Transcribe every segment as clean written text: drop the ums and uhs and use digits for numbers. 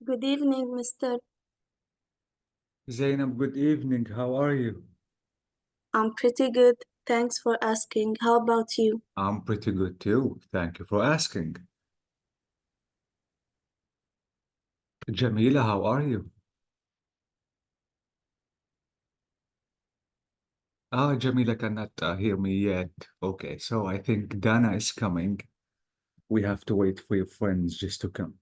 Good evening, Mr. Zainab, good evening. How are you? I'm pretty good. Thanks for asking. How about you? I'm pretty good too. Thank you for asking. Jamila, how are you? Jamila cannot hear me yet. Okay, so I think Dana is coming. We have to wait for your friends just to come.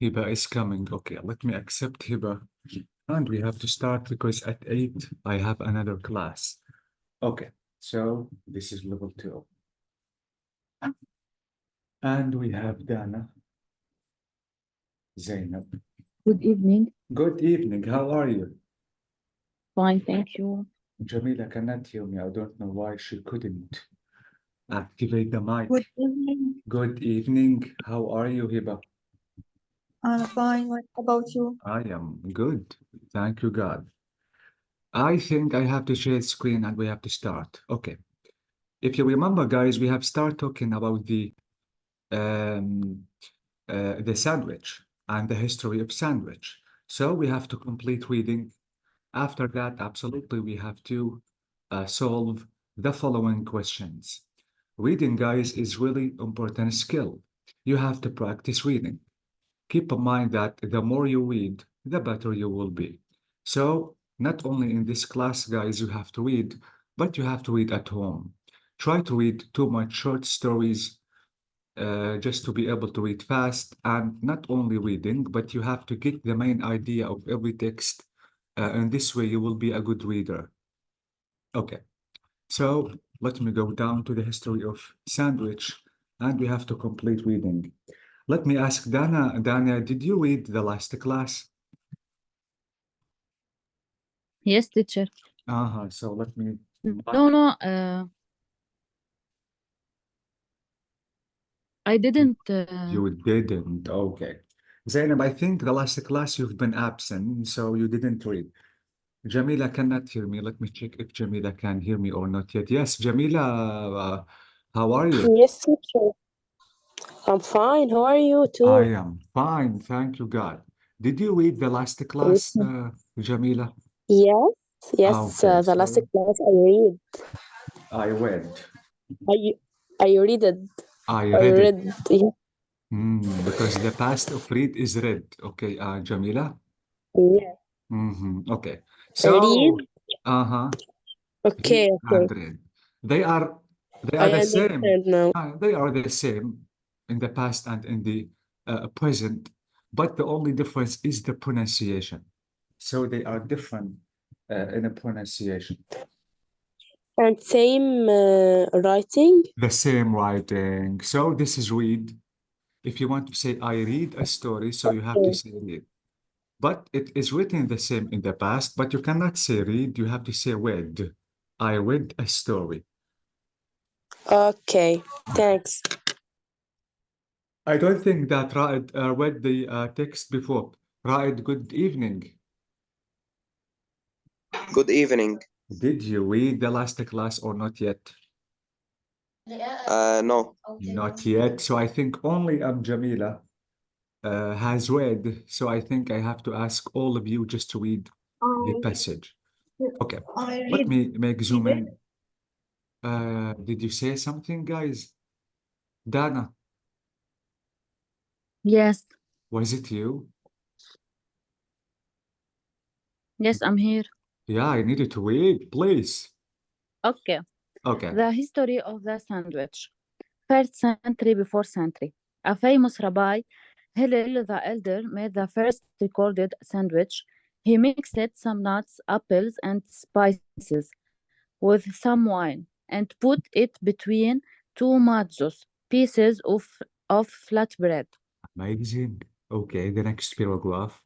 Hiba is coming. Okay, let me accept Hiba. And we have to start because at 8 I have another class. Okay, so this is level 2. And we have Dana, Zainab. Good evening. Good evening. How are you? Fine, thank you. Jamila cannot hear me. I don't know why she couldn't activate the mic. Good evening. Good evening. How are you, Hiba? I'm fine. What about you? I am good. Thank you, God. I think I have to share screen and we have to start. Okay. If you remember, guys, we have started talking about the sandwich and the history of sandwich. So we have to complete reading. After that, absolutely, we have to solve the following questions. Reading, guys, is really important skill. You have to practice reading. Keep in mind that the more you read, the better you will be. So not only in this class, guys, you have to read, but you have to read at home. Try to read 2 much short stories just to be able to read fast, and not only reading, but you have to get the main idea of every text. And this way you will be a good reader. Okay, so let me go down to the history of sandwich, and we have to complete reading. Let me ask Dana. Dana, did you read the last class? Yes, teacher. So let me. No, I didn't. You didn't. Okay. Zainab, I think the last class you've been absent, so you didn't read. Jamila cannot hear me. Let me check if Jamila can hear me or not yet. Yes, Jamila, how are you? Yes, teacher. I'm fine. How are you I too? am fine, thank you, God. Did you read the last class, Jamila? Yes, yes. Okay, The last so class I read. I read. I I read it. I I read it. read. Yeah. Because the past of read is read. Okay, Jamila? Yeah. Okay. I So, read. uh-huh. Read Okay. and Okay. read. They are I the same. understand now. They are the same in the past and in the present, but the only difference is the pronunciation. So they are different in a pronunciation. And same writing? The same writing. So this is read. If you want to say, I read a story, so you have to Okay. say read. But it is written the same in the past, but you cannot say read, you have to say read. I read a story. Okay, thanks. I don't think that Raed read the text before. Raed, good evening. Good evening. Did you read the last class or not yet? No. Not yet. So I think only Jamila has read. So I think I have to ask all of you just to read the passage. Okay, I let read me make zoom it. in. Did you say something, guys? Dana, Yes. was it you? Yes, I'm here. Yeah, I needed to read, please. Okay. Okay. The history of the sandwich. First century before century. A famous rabbi, Hillel the Elder, made the first recorded sandwich. He mixed some nuts, apples, and spices with some wine and put it between two matzos, pieces of flatbread. Amazing. Okay, the next paragraph.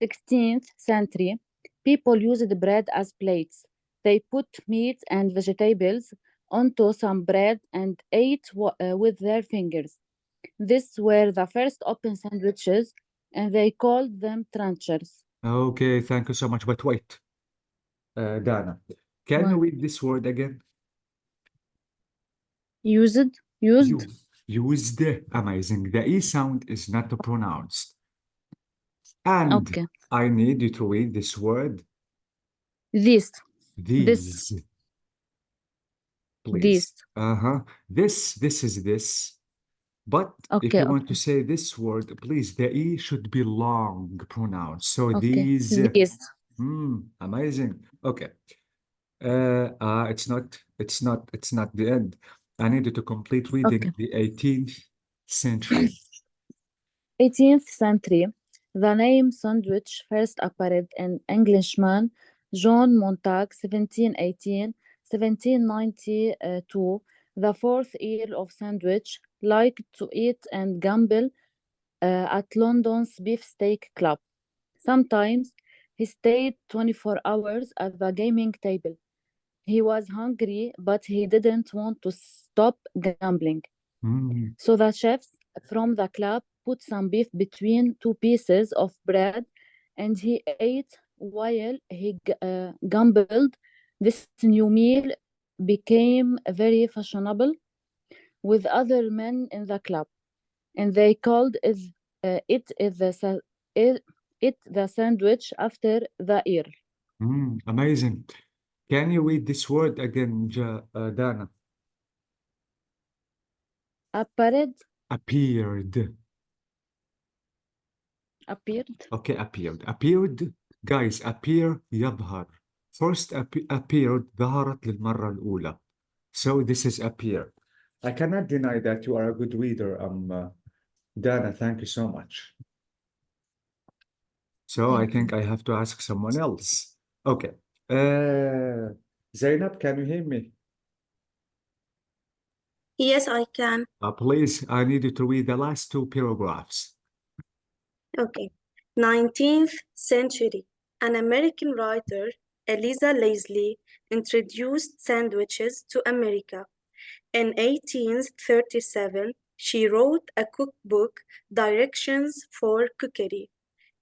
16th century, people used bread as plates. They put meat and vegetables onto some bread and ate with their fingers. These were the first open sandwiches, and they called them tranchers. Okay, thank you so much. But wait, Dana, can you What? read this word again? Used? Used? Used. Amazing. The E sound is not pronounced. And Okay. I need you to read this word. This. These, please. This. This is this. But if Okay, you want to okay. say this word, please, the E should be long pronounced. So Okay. these. This. Amazing. Okay. It's not the end. I needed to complete reading Okay. the 18th century. 18th century, the name sandwich first appeared in Englishman John Montague, 1718, 1792. The fourth Earl of Sandwich liked to eat and gamble at London's Beefsteak Club. Sometimes he stayed 24 hours at the gaming table. He was hungry, but he didn't want to stop gambling. Mm. So the chefs from the club put some beef between two pieces of bread, and he ate while he gambled. This new meal became very fashionable with other men in the club, and they called it the sandwich after the earl. Amazing. Can you read this word again, Dana? Appeared. Appeared. Appeared. Okay, appeared. Appeared. Guys, appear يظهر. First appeared ظهرت للمرة الأولى. So this is appear. I cannot deny that you are a good reader, Dana. Thank you so much. So I Thank think I have to ask someone else. Okay. Zainab, can you hear me? Yes, I can. Please, I need you to read the last two paragraphs. Okay. 19th century. An American writer, Eliza Leslie, introduced sandwiches to America. In 1837, she wrote a cookbook, Directions for Cookery.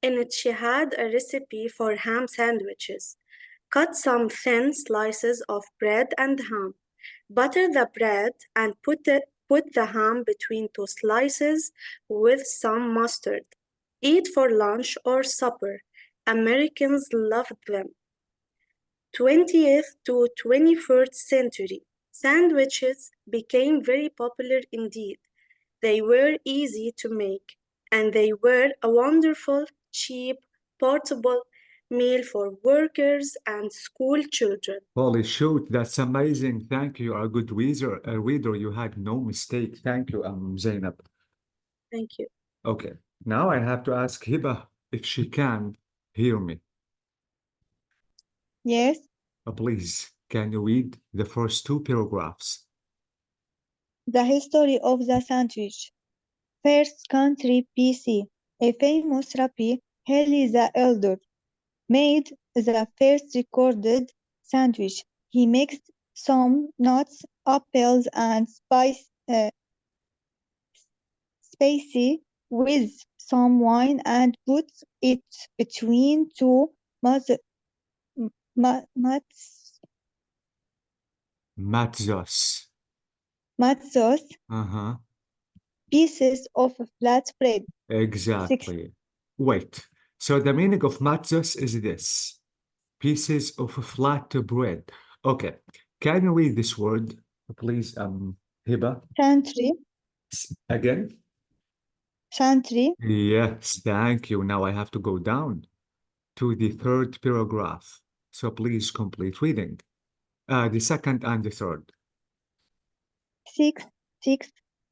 In it, she had a recipe for ham sandwiches. Cut some thin slices of bread and ham. Butter the bread and put the ham between two slices with some mustard. Eat for lunch or supper. Americans loved them. 20th to 21st century. Sandwiches became very popular indeed. They were easy to make, and they were a wonderful, cheap, portable meal for workers and school children. Holy shoot, that's amazing. Thank you. You are a good reader. You had no mistake. Thank you, Zainab. Thank you. Okay, now I have to ask Hiba if she can hear me. Yes. Please, can you read the first two paragraphs? The history of the sandwich. First country BC. A famous rabbi, Heli the Elder, made the first recorded sandwich. He mixed some nuts, apples, and spicy with some wine and put it between two maz- ma- mats- Matzos. matzos, Uh-huh. pieces of flat bread. Exactly. Wait. So the meaning of matzos is this: pieces of flat bread. Okay. Can you read this word, please, Hiba? Chantry, Again? chantry, Yes, thank you. Now I have to go down to the third paragraph. So please complete reading. The second and the third.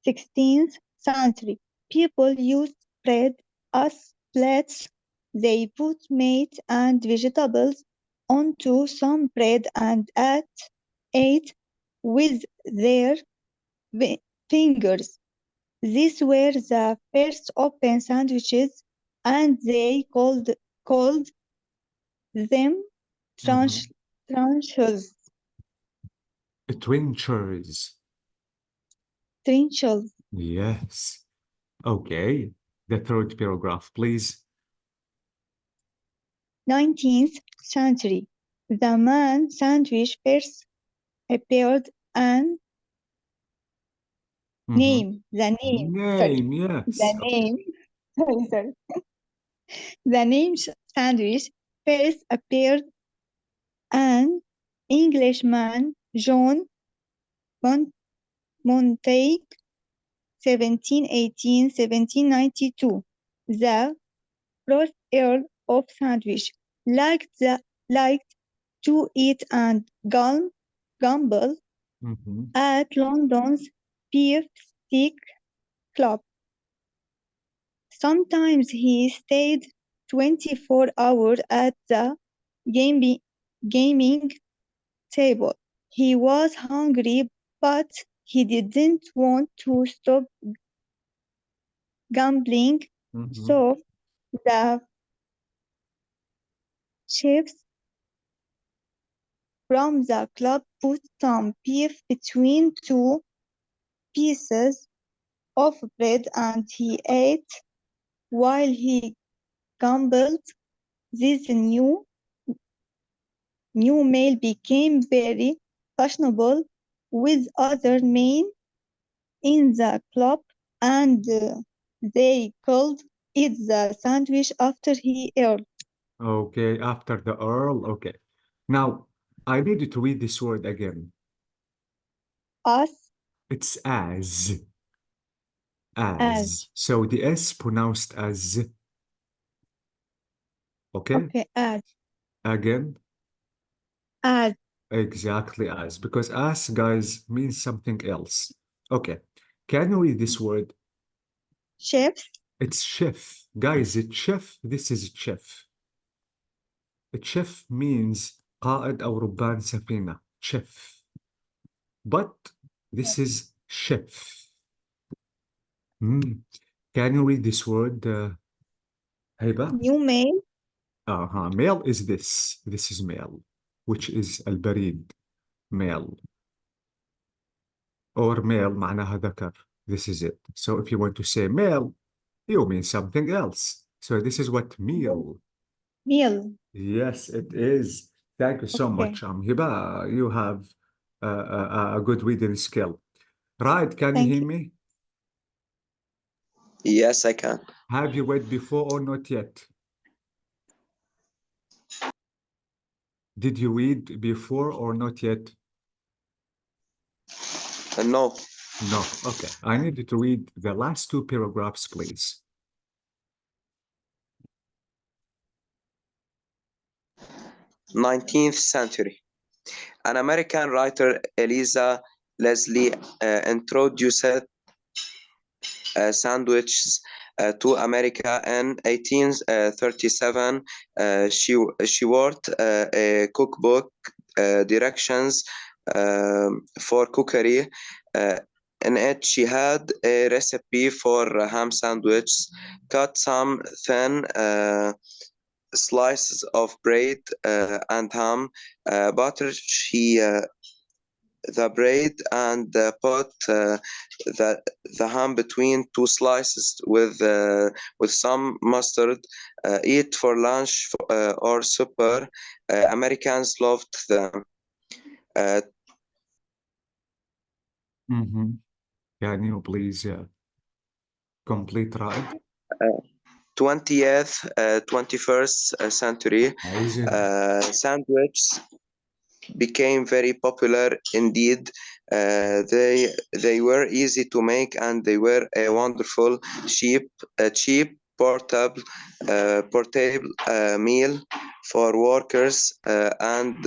16th century. People used bread as plates. They put meat and vegetables onto some bread and ate with their fingers. These were the first open sandwiches, and they called them Mhm. trenchels. Trenchers. Trenchels. Yes. Okay. The third paragraph, please. 19th century. The man sandwich first appeared and Mhm. name, the name, sorry, Name, yes. the name, sorry. The name sandwich first appeared an Englishman, John Montague, 1718, 1792. The first Earl of Sandwich liked to eat and gamble Mhm. at London's Beef Stick Club. Sometimes he stayed 24 hours at the gaming table. He was hungry, but he didn't want to stop gambling, Mhm. so the chiefs from the club put some beef between two pieces of bread and he ate while he gambled. This new meal became very fashionable with other men in the club, and they called it the sandwich after he ate. Okay, after the Earl. Okay. Now, I need you to read this word again. Us It's as. as As. So the S pronounced as. Okay? okay Again. as Exactly as. Because as, guys, means something else. Okay. Can you read this word? chefs It's chef. Guys, it's chef. This is chef. الشيف means قائد أو ربان سفينة. Chef. But this is chef. Can you read this word, هبة? new meal Male is this. This is male, which is البريد. Male. Or male معناها ذكر. This is it. So if you want to say male, you mean something else. So this is what meal. meal. Yes, it is. Thank you so Okay. much, Hiba. You have a good reading skill. Right, can you Thank hear you. me? Yes, I can. Have you read before or not yet? Did you read before or not yet? No. No. Okay. I need you to read the last two paragraphs, please. 19th century. An American writer, Eliza Leslie, introduced sandwiches to America in 1837. She wrote a cookbook directions for cookery. In it, she had a recipe for ham sandwich. Cut some thin slices of bread and ham. Butter the bread and put the ham between two slices with some mustard. Eat for lunch or supper. Americans loved them. Can you please complete, Raed? 20th, 21st century, Amazing. sandwiches became very popular indeed. They were easy to make and they were a wonderful, cheap, portable meal for workers and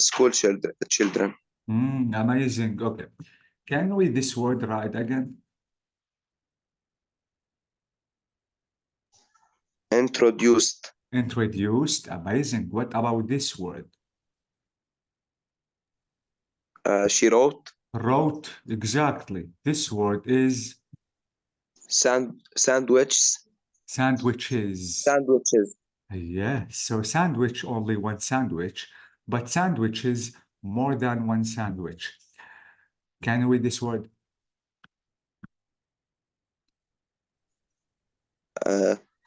school children. Amazing. Okay. Can we this word right again? Introduced. Introduced. Amazing. What about this word? She wrote. Wrote. Exactly. This word is Sandwiches. sandwiches. Sandwiches. Yeah. So sandwich, only one sandwich, but sandwiches, more than one sandwich. Can you read this word?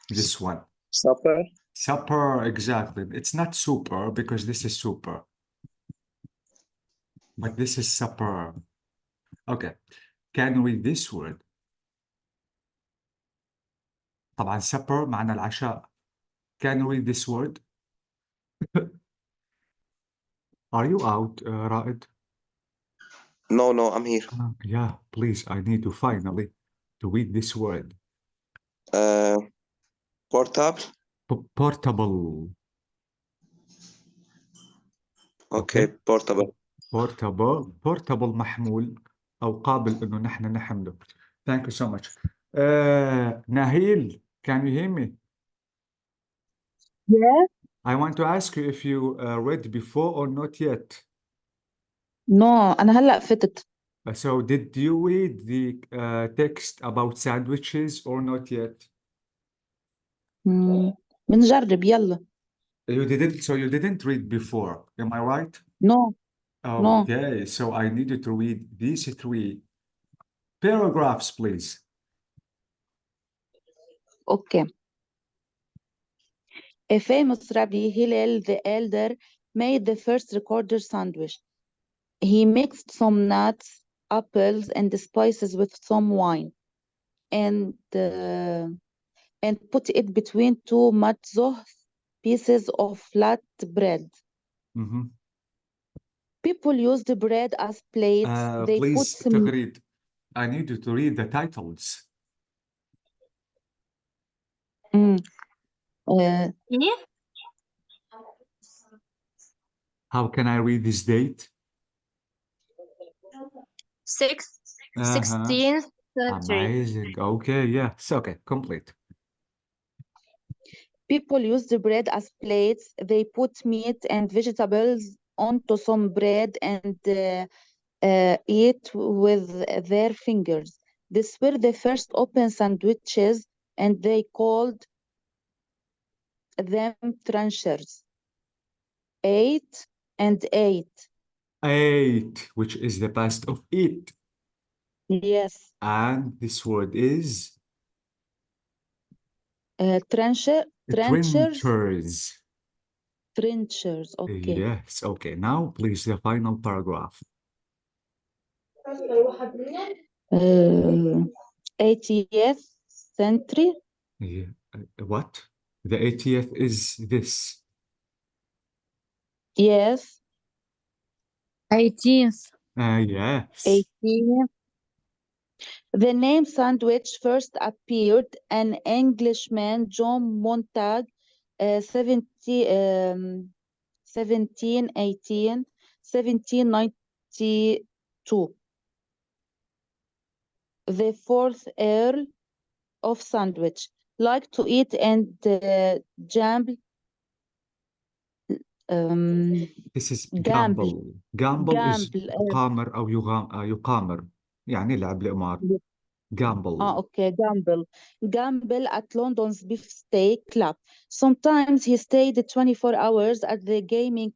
This one. Supper. Supper, exactly. It's not super because this is super. But this is supper. Okay. Can you read this word? طبعا supper معنى العشاء. Can you read this word? Are you out, Raed? No, I'm here. Yeah, please, I need to finally to read this word. Portable. Portable. Okay, portable. Portable محمول أو قابل إنه نحن نحمله. Thank you so much. Nahil, can you hear me? Yeah. I want to ask you if you read before or not yet. No, أنا هلأ فتت. So did you read the text about sandwiches or not yet? بنجرب يلا. You didn't, so you didn't read before, am I right? No. No. Okay, so I need you to read these 3 paragraphs, please. Okay. A famous rabbi, Hillel the Elder, made the first recorded sandwich. He mixed some nuts, apples, and spices with some wine, and put it between 2 matzah pieces of flat bread. People used the bread as plates. They Please, put some... Tagreed, I need you to read the titles. How can I read this date? 16th century. Amazing. Okay, yeah. So, okay, complete. People use the bread as plates. They put meat and vegetables onto some bread and eat with their fingers. These were the first open sandwiches, and they called them tranchers. 8 and 8. 8, which is the past of eat. Yes. And this word is? Trenchers. Trenchers, okay. Yes, okay. Now, please, the final paragraph. 80th century. Yeah. What? The 80th is this. Yes. 18th. Yes. 18th. The name sandwich first appeared an Englishman, John Montague, 1792. The fourth Earl of sandwich, like to eat and jam. This is gamble gamble. Gamble is gamble قامر أو يقامر يعني لعب القمار. Gamble. okay, gamble at London's beefsteak club. Sometimes he stayed 24 hours at the gaming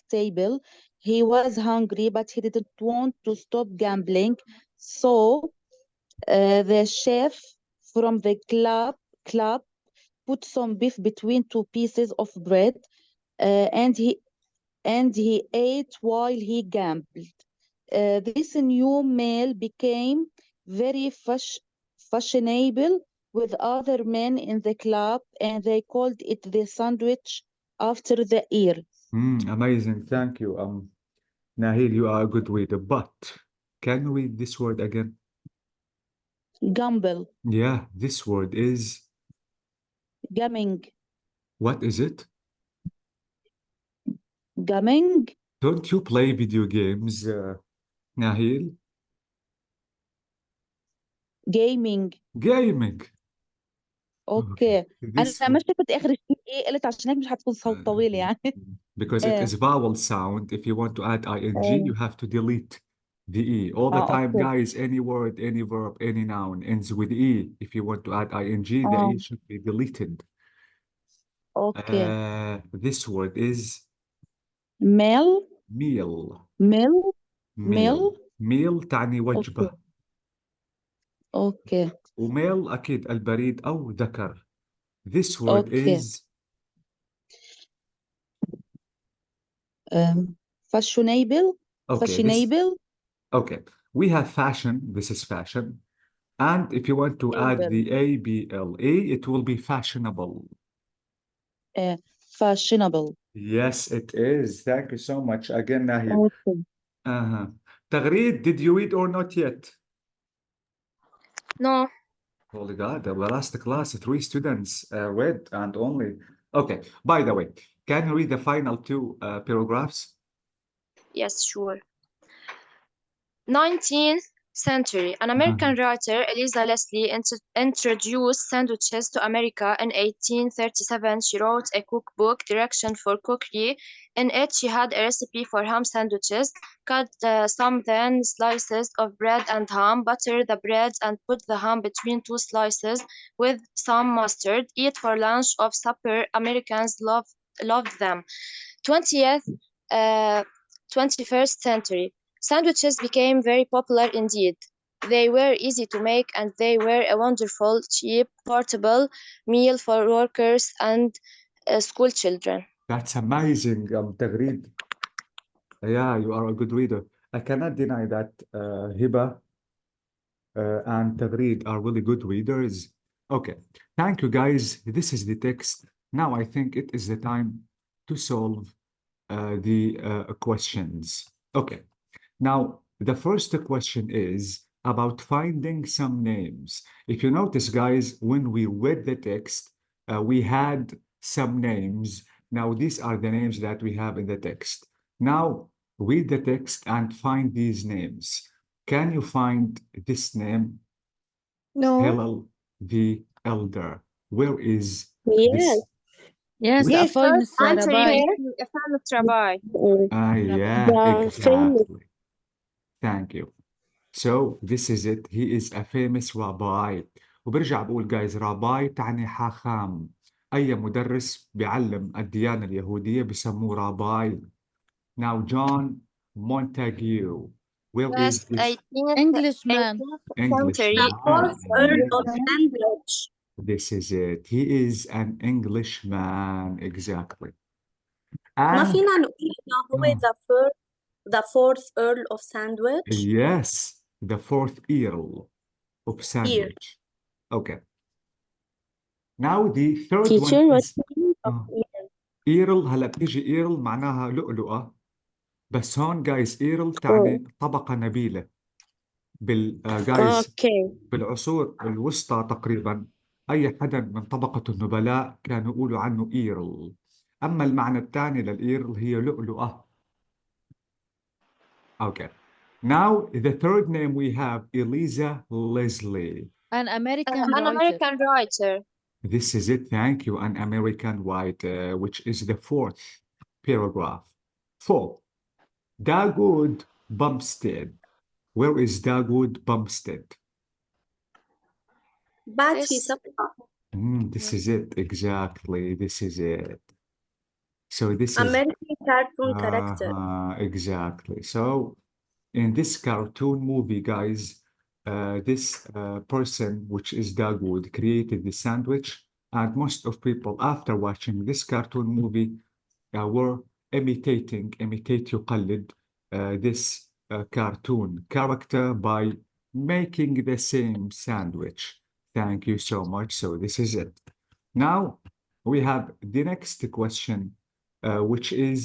table. He was hungry, but he didn't want to stop gambling. So the chef from the club put some beef between two pieces of bread, and he ate while he gambled. This new meal became very fashionable with other men in the club, and they called it the sandwich after the eel. Amazing. Thank you. Nahil, you are a good reader, but can you read this word again? Gamble, Yeah, this word is, gaming, what is it? gaming, Don't you play video games, Nahil? gaming. Gaming. Okay. اوكي، انا This ما شفت اخر الشيء ايه، قلت عشان هيك مش حتكون صوت طويل يعني. because it is vowel sound. If you want to add ing, you have to delete the e. All the time, اوكي guys, any word, any verb, any noun ends with e. If you want to add ing, the e should be deleted. اوكي. This word is ميل meal. ميل meal. ميل. meal تعني وجبة. اوكي وميل أكيد البريد أو ذكر. This word اوكي. is fashionable. okay. Okay. We have fashion. This is fashion. And if you want to add Able. the A-B-L-E, it will be fashionable. Fashionable. Yes, it is. Thank you so much. Again, Nahid. Okay. Tagreed, did you read or not yet? No. Holy God, the last class, 3 students read and only. Okay, by the way, can you read the final 2 paragraphs? Yes, sure. 19th century, an American writer, Eliza Leslie, introduced sandwiches to America in 1837. She wrote a cookbook, Direction for Cookery. In it, she had a recipe for ham sandwiches. Cut some thin slices of bread and ham, butter the bread, and put the ham between 2 slices with some mustard. Eat for lunch or supper. Americans loved them. 20th, uh, 21st century. Sandwiches became very popular indeed. They were easy to make and they were a wonderful, cheap, portable meal for workers and school children. That's amazing, Tagreed. Yeah, you are a good reader. I cannot deny that Hiba and Tagreed are really good readers. Okay, thank you guys. This is the text. Now I think it is the time to solve the questions. Okay, now the first question is about finding some names. If you notice, guys, when we read the text, we had some names. Now these are the names that we have in the text. Now read the text and find these names. Can you find this name? No. Hillel the Elder. Where is Yes. this? Yes, Which- a famous Answering rabbi. a famous rabbi. Yeah, The famous. exactly. Thank you. So this is it. He is a famous rabbi. وبرجع بقول guys rabbi تعني حاخام. أي مدرس بيعلم الديانة اليهودية بسموه rabbi. Now John Montague. Where Yes, is this Englishman. 18th English century. man? Fourth Earl of Amazing. Sandwich. This is it. He is an Englishman. Exactly. ما And فينا نقول إنه هو the fourth Earl of Sandwich. yes, the 4th Earl of Sandwich. Okay. Now the third one Teacher, what is meaning of ايرل. هلا بتيجي ايرل معناها لؤلؤة، بس هون جايز ايرل تعني طبقة نبيلة. جايز Okay. بالعصور الوسطى تقريبا أي حدا من طبقة النبلاء كانوا يقولوا عنه ايرل. أما المعنى الثاني للإيرل هي لؤلؤة. Okay. Now the third name we have Eliza Leslie. An American An writer. American writer. This is it. Thank you. An American writer, which is the fourth paragraph. 4. Dagood Bumstead. Where is Dagood Bumstead? بعد في This صفحة This is it. Exactly. This is it. So this is American cartoon character. exactly. So in this cartoon movie, guys, this person, which is Dagood, created the sandwich, and most of people, after watching this cartoon movie, were imitate يقلد this cartoon character by making the same sandwich. Thank you so much. So this is it. Now we have the next question, which is,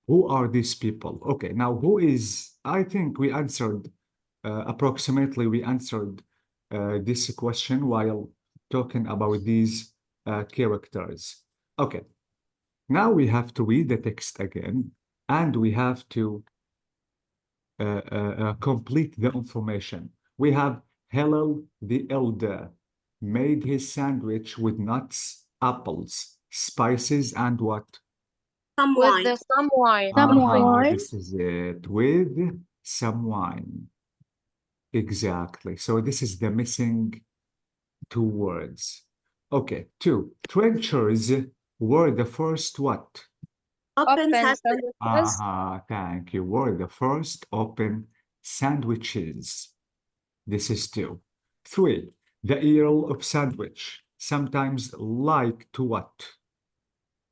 who are these people? Okay, now who is, I think we answered, approximately we answered this question while talking about these characters. Okay, now we have to read the text again, and we have to complete the information. We have Hillel the elder made his sandwich with nuts, apples, spices, and what? Some with wine. some wine. Some wine. This is it, with some wine. Exactly. So this is the missing two words. Okay, 2. Trenchers were the first what? Open Open sandwich. sandwiches. Thank you. Were the first open sandwiches. This is 2. 3. The Earl of Sandwich, sometimes like to what?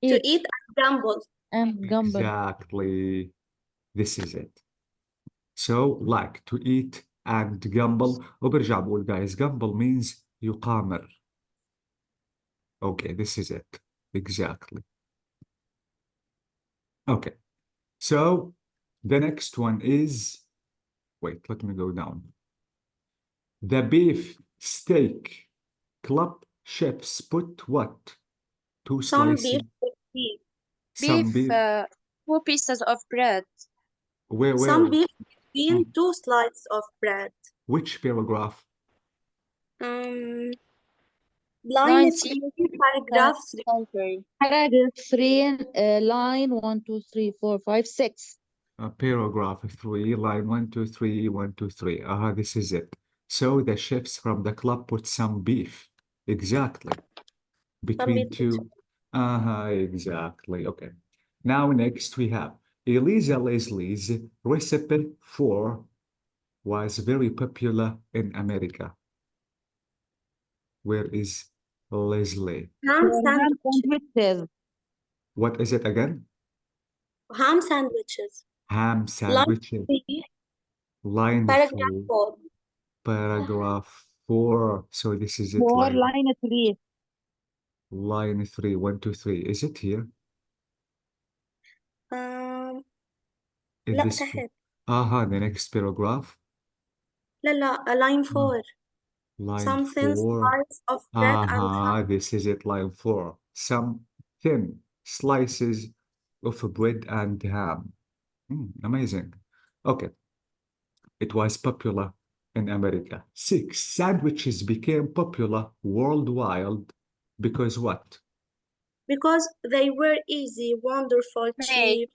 To Eat eat and gamble. and gamble. Exactly. This is it. So, like to eat and gamble. وبرجع بقول guys, gamble means يقامر. Okay, this is it. Exactly. Okay. So, the next one is, wait, let me go down. The beef steak club chefs put what? 2 Some slices. beef with beef. Some Beef, beef. 2 pieces of bread. Where? Some beef between 2 slices of bread. Which paragraph? Line 3, 19th paragraph 3. century. Paragraph 3, line 1, 2, 3, 4, 5, 6. Paragraph 3, line 1, 2, 3, 1, 2, 3. This is it. So the chefs from the club put some beef. Exactly. Between beef two. Exactly. Okay. Now next we have Eliza Leslie's recipe for was very popular in America. Where is Leslie? Ham Ham sandwiches. sandwiches. What is it again? Ham sandwiches. Ham Line sandwiches. 3, Line paragraph 3, 4. paragraph 4. So this is it, For line line 3. 3, 1, 2, 3. Is it here? Is لا this? تحت. The next paragraph. لا line 4. Line Some thin 4. slices of bread and ham. This is it, line 4. Some thin slices of bread and ham. Amazing. Okay. It was popular in America. 6. Sandwiches became popular worldwide because what? Because they were easy, wonderful, Made. cheap.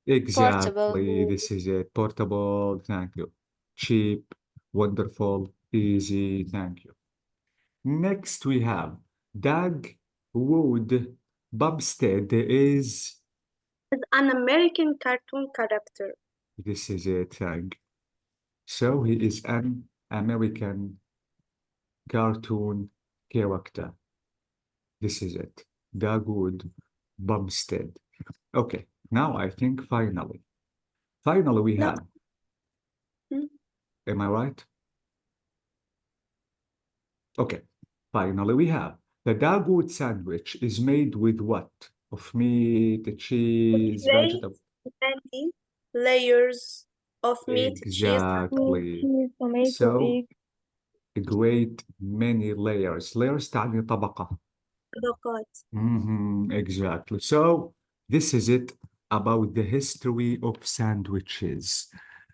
Exactly. Portable. This is it. Portable. Thank you. Cheap, wonderful, easy. Thank you. Next, we have Dagwood Bumstead is, Is an American cartoon character. this is it, thank you. So he is an American cartoon character. This is it. Dagwood Bumstead. Okay, now I think finally we No. have, am I right? Okay, finally we have the Dagwood sandwich is made with what? Of meat, cheese, Great vegetable. many layers of meat, cheese, and Exactly. cheese, tomato, So egg. a great many layers. Layers تعني طبقة. avocado. Exactly. So this is it about the history of sandwiches.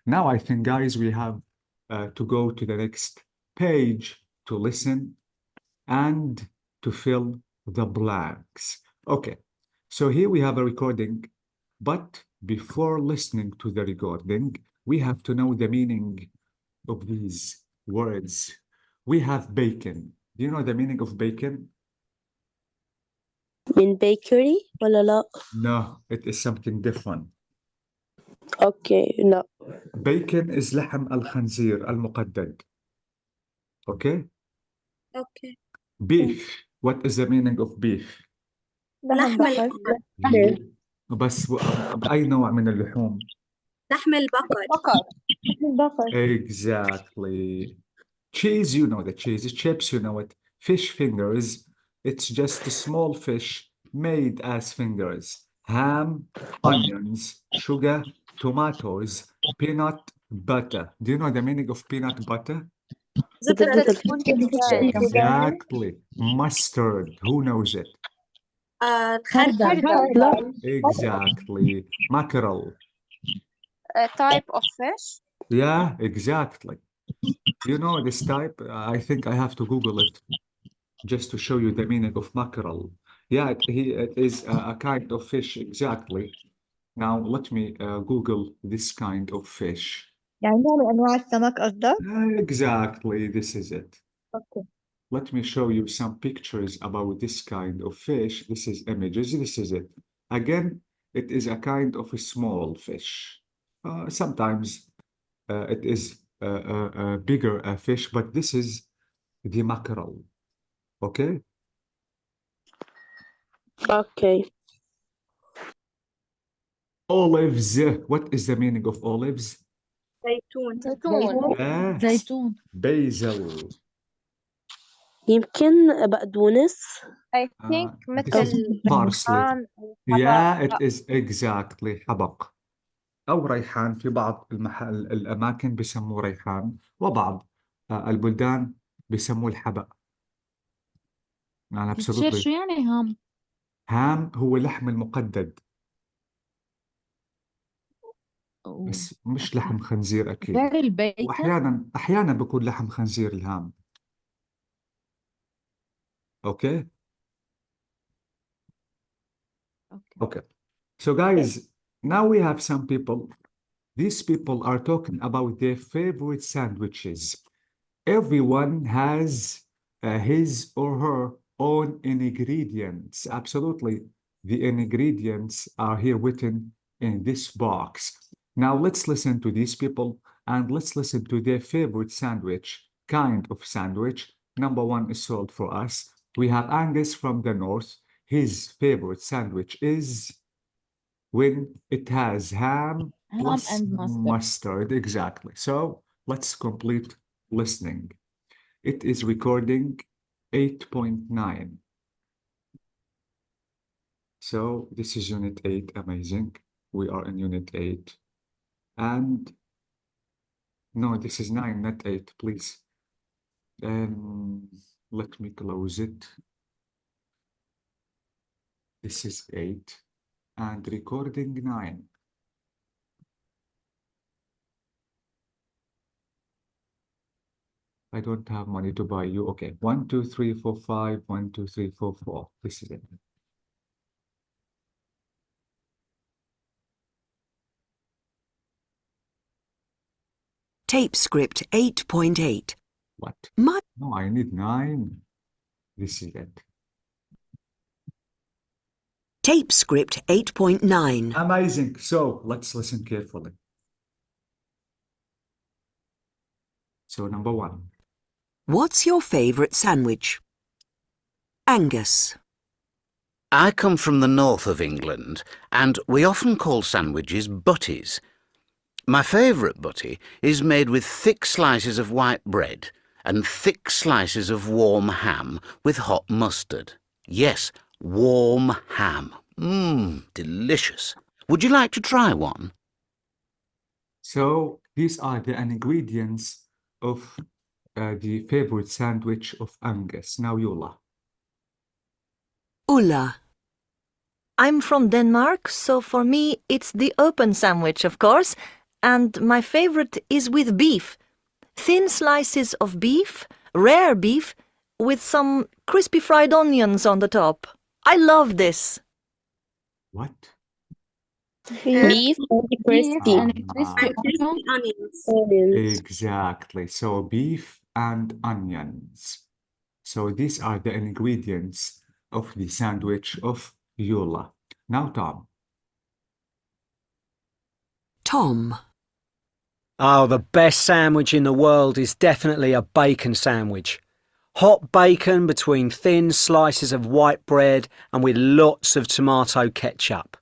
Now I think, guys, we have to go to the next page to listen, and to fill the blanks. Okay, so here we have a recording, but before listening to the recording, we have to know the meaning of these words. We have bacon. Do you know the meaning of bacon? من bakery ولا لا؟ No, it is something different. اوكي لا. Bacon is لحم الخنزير المقدد. Okay? Okay. Beef. What is the meaning of beef? لحم لحم بقر. البقر. بس بأي نوع من اللحوم؟ لحم البقر. لحم بقر. Exactly. Cheese, you know the cheese. Chips, you know it. Fish fingers, it's just a small fish made as fingers. Ham, onions, sugar, tomatoes, peanut butter. Do you know the meaning of peanut butter? زبدة زبدة Exactly. Mustard, who knows it? الخردل. خردل. Exactly. Mackerel. A type of fish. Yeah, exactly. You know this type? I think I have to Google it just to show you the meaning of mackerel. Yeah, it is a kind of fish, exactly. Now let me Google this kind of fish. يعني نوع من أنواع السمك قصدك؟ Exactly, this is it. أوكي. Let me show you some pictures about this kind of fish. This is images, this is it. Again, it is a kind of a small fish. Sometimes it is a bigger fish, but this is the mackerel. Okay? اوكي. Olives. What is the meaning of olives? زيتون. Ah, زيتون. basil. يمكن بقدونس. I think This is مثل parsley. ريحان أو Yeah, حبق. it is exactly حبق أو ريحان. في بعض الأماكن بيسموه ريحان، وبعض البلدان بيسموه الحبق. يعني تشير absolutely. شو يعني هام؟ هام هو لحم المقدد، أوه. بس مش لحم خنزير أكيد. غير البيكن؟ وأحيانا بيكون لحم خنزير الهام. Okay? Okay. So guys, now we have some people. These people are talking about their favorite sandwiches. Everyone has his or her own ingredients. Absolutely. The ingredients are here written in this box. Now let's listen to these people and let's listen to their favorite sandwich, kind of sandwich. Number one is sold for us. We have Angus from the north. His favorite sandwich is when it has ham plus and mustard. mustard. Exactly. So let's complete listening. It is recording 8.9. So this is unit 8. Amazing. We are in unit 8. And no, this is 9, not 8, please. Let me close it. This is 8 and recording 9. I don't have money to buy you. Okay, 1, 2, 3, 4, 5, 1, 2, 3, 4, 4. This is it. Tape script 8.8. What? My No, I need 9. This is it. tape script 8.9. Amazing. So let's listen carefully. So number 1. What's your favourite sandwich? Angus. I come from the north of England, and we often call sandwiches butties. My favourite butty is made with thick slices of white bread and thick slices of warm ham with hot mustard. Yes, warm ham. Delicious. Would you like to try one? So these are the ingredients of the favorite sandwich of Angus. Now Yola. Ulla. I'm from Denmark, so for me it's the open sandwich, of course, and my favorite is with beef. Thin slices of beef, rare beef with some crispy fried onions on the top. I love this. What? Beef and Beef crispy and crispy And crispy onion. onions. onions. Exactly. So beef and onions. So these are the ingredients of the sandwich of Beulah. Now, Tom. Tom. Oh, the best sandwich in the world is definitely a bacon sandwich. Hot bacon between thin slices of white bread and with lots of tomato ketchup.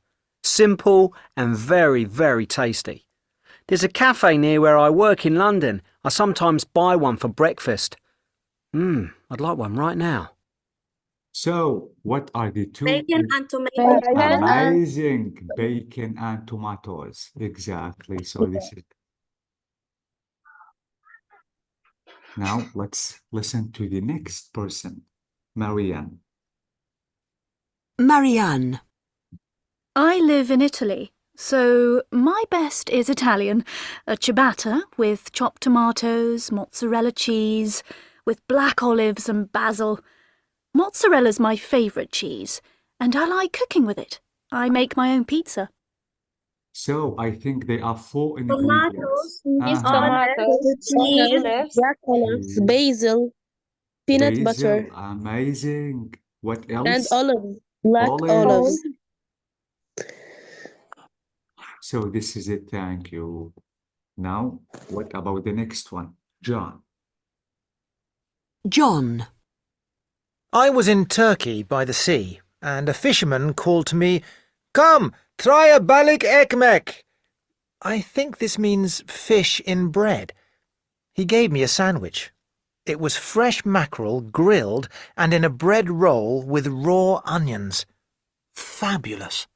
Simple and very, very tasty. There's a cafe near where I work in London. I sometimes buy one for breakfast. I'd like one right now. So, what are the two? Bacon and tomatoes. Bacon. Amazing. Bacon and tomatoes. Exactly. So this is. Now let's listen to the next person, Marianne. Marianne. I live in Italy, so my best is Italian. A ciabatta with chopped tomatoes, mozzarella cheese, with black olives and basil. Mozzarella's my favourite cheese, and I like cooking with it. I make my own pizza. So I think there are 4 ingredients. Tomatoes, Tomatoes, cheese, black olives, basil, peanut butter, Basil, amazing. What and else? olives, black Olives. olives. So this is it. Thank you. Now, what about the next one? John. John. I was in Turkey by the sea, and a fisherman called to me, "Come, try a balık ekmek." I think this means fish in bread. He gave me a sandwich. It was fresh mackerel grilled and in a bread roll with raw onions. Fabulous.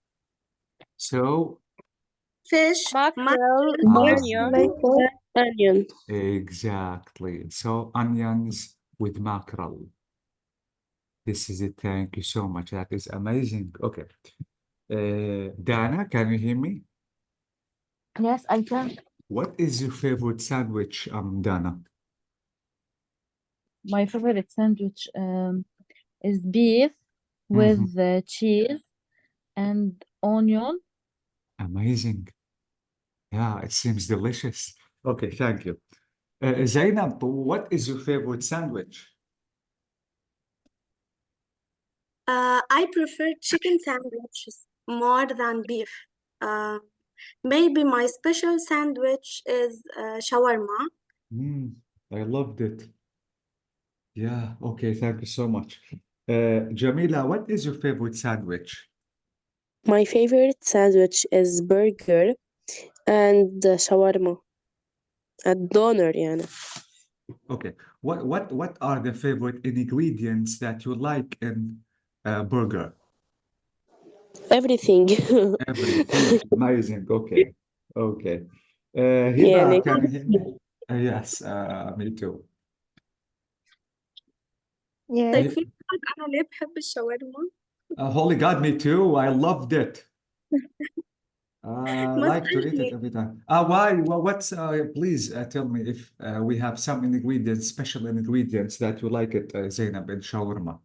So, fish, Mackerel, mackerel, onion. exactly. So onions with mackerel. This is it. Thank you so much. That is amazing. Okay. Dana, can you hear me? Yes, I can. What is your favorite sandwich, Dana? My favorite sandwich is beef with cheese and onion. Amazing. Yeah, it seems delicious. Okay, thank you. Zainab, what is your favorite sandwich? I prefer chicken sandwiches more than beef. Maybe my special sandwich is shawarma. I loved it. Yeah, okay, thank you so much. Jamila, what is your favorite sandwich? My favorite sandwich is burger and shawarma. الدونر يعني. Okay, what are the favorite ingredients that you like in burger? Everything. Everything. Amazing. Okay. Okay. يعني Hiba, can you hear me? Yes, me too. Yes. تعرفين أنا ليه بحب الشاورما؟ Holy God, me too. I loved it. I like to eat it every time. Why? Well, what's please tell me if we have some ingredients, special ingredients that you like it, Zainab, in shawarma.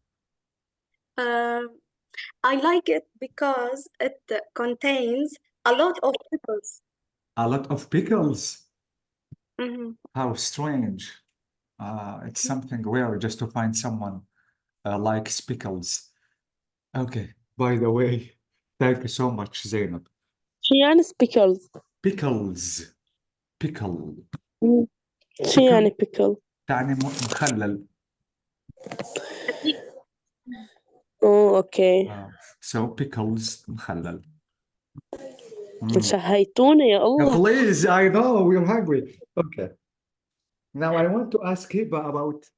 I like it because it contains a lot of pickles. A lot of pickles. Mhm. How strange. It's something rare just to find someone likes pickles. Okay, by the way, thank you so much, Zainab. شو يعني pickles؟ Pickles. Pickle. شو يعني pickle؟ تعني مخلل. Oh, okay. So pickles مخلل. شهيتونا يا الله. Please, I know we're hungry. Okay. Now I want to ask Hiba about